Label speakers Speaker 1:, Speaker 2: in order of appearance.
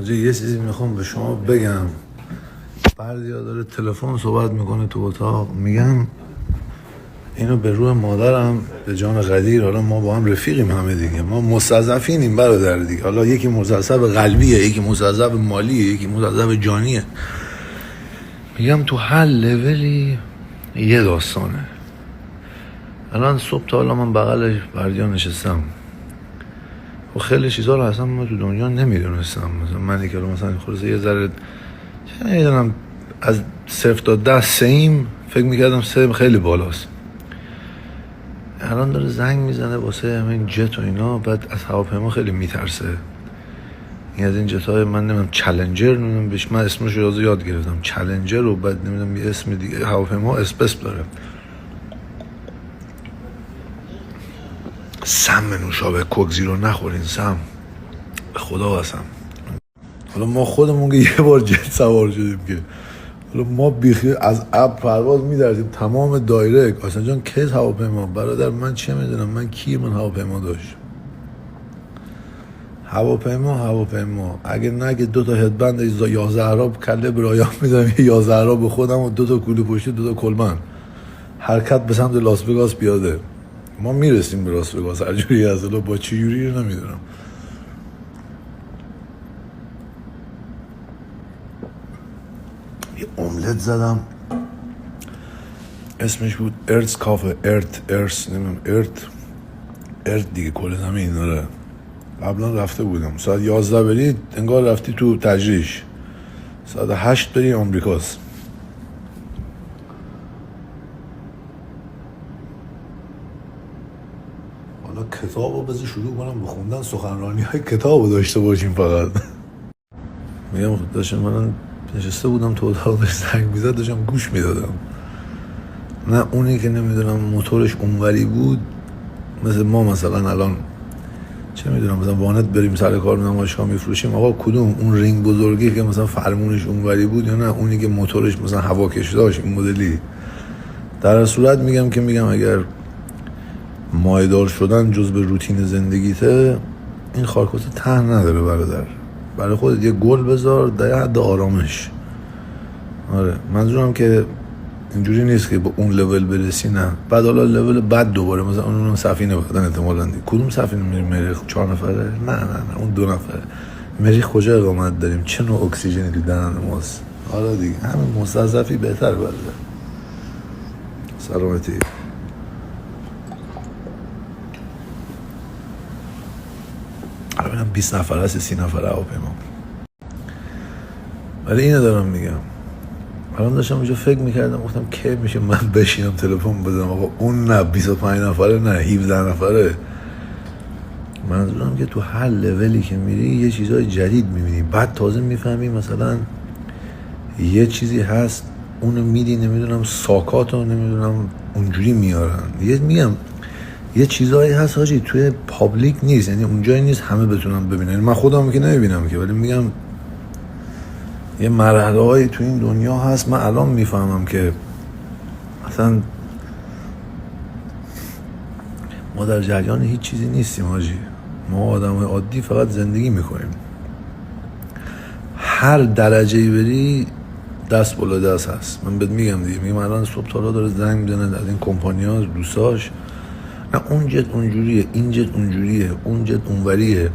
Speaker 1: یه چیزی میخوام به شما بگم. بردیا داره تلفن صحبت میکنه تو اتاق، میگم اینو به روح مادرم به جان قدیر، حالا ما با هم رفیقیم همه دیگه، ما مستضعفینیم برادر دیگه، حالا یکی مستضعف قلبیه، یکی مستضعف مالیه، یکی مستضعف جانیه. میگم تو هر لولی یه داستانه. الان صبح تا حالا من بغل بردیا نشستم و خیلی چیزا رو اصلا ما تو دنیا نمیدونستم. مثلا منی که مثلا خلاصه یه ذره نمیدونم از 0 تا 10 سیم فکر میکردم 3 خیلی بالاست. الان داره زنگ میزنه واسه همین جت و اینا، بعد از هواپیما خیلی میترسه. این از این جت‌های من نمیدونم چالنجر، نمیدونم بهش من اسمش رو یاد گرفتم چالنجر، و بعد نمیدونم یه اسم دیگه هواپیما اسپس داره. سم نوشابه کوکزی رو نخورین، سم به خدا قسم. حالا ما خودمون که یه بار جت سوار شدیم که حالا ما بیخی از اب پرواز می‌دردیم تمام دایره. آسان جان کیس هواپیما برادر من چه میدونم من کی، من هواپیما داشت. هواپیما اگه نگه 2 تا هدبند 11 عرب کله برایان میدم، 11 عرب به خودم و 2 تا کوله پشتی 2 تا کلمن حرکت به سمت لاس وگاس پیاده. ما میرسیم به لاس وگاس هر جوری از الا، با چی جوری نمیدونم. یه املت زدم اسمش بود ارتس کافه، ارتس نمیدونم ارت دیگه کل زمین داره. قبلا رفته بودم ساعت 11 برید انگار رفتی تو تجریش، ساعت 8 بری آمریکاست. حالا کتابو بذار شروع کنم بخوندن، سخنرانی های کتابو داشته باشیم فقط. میگم داشتم من نشسته بودم تو اتاق زنگ میزد داشتم گوش میدادم. نه اونی که نمیدونم موتورش اونوری بود مثل ما مثلا الان چه میدونم مثلا وانت بریم سر کار نمایشگاه میفروشیم، آقا کدوم اون رینگ بزرگی که مثلا فرمونش اونوری بود یا نه اونی که موتورش مثلا هواکش داشت این مدلی. در صورت میگم اگر مایدار شدن جز به روتین زندگیته، این خارکوس ته نداره برادر. برای خودت یه گل بذار در حد آرامش. آره منظورم که اینجوری نیست که با اون لول برسی، نه بعد حالا لول بعد دوباره مثلا اونم سفینه بدن احتمالاً. کدوم سفینه میریم مریخ 4 نفره؟ نه اون 2 نفره. مریخ کجا اقامت داریم؟ چه نوع اکسیژنی تو دهن ماست؟ آره دیگه همین مستضعفی بهتر برده. سلامتی. الان 20 نفره است، 30 نفره هواپیما. ولی اینو دارم میگم، الان داشتم اونجا فکر میکردم گفتم کی میشه من بشینم تلفن بزنم آقا اون نه 25 نفره نه 17 نفره. منظورم که تو هر لولی که میری یه چیزای جدید میبینی، بعد تازه میفهمی مثلا یه چیزی هست اونو میدی نمیدونم ساکاتو نمیدونم اونجوری میارن. میگم یه چیزایی هست حاجی توی پابلیک نیست، یعنی اونجایی نیست همه بتونن ببینن. من خودم که نمیبینم که، ولی میگم یه مرحله هایی تو این دنیا هست. من الان میفهمم که اصلا ما در جریان هیچ چیزی نیستیم حاجی. ما آدم های عادی فقط زندگی میکنیم. هر درجه‌ای بری دست بالا دست هست. من بهت میگم دیگه، میگم الان صبح تا داره زنگ میزنه از این کمپانی‌ها دوستاش، نه اون جت اونجوریه، این جت اونجوریه، اون جت اونوریه.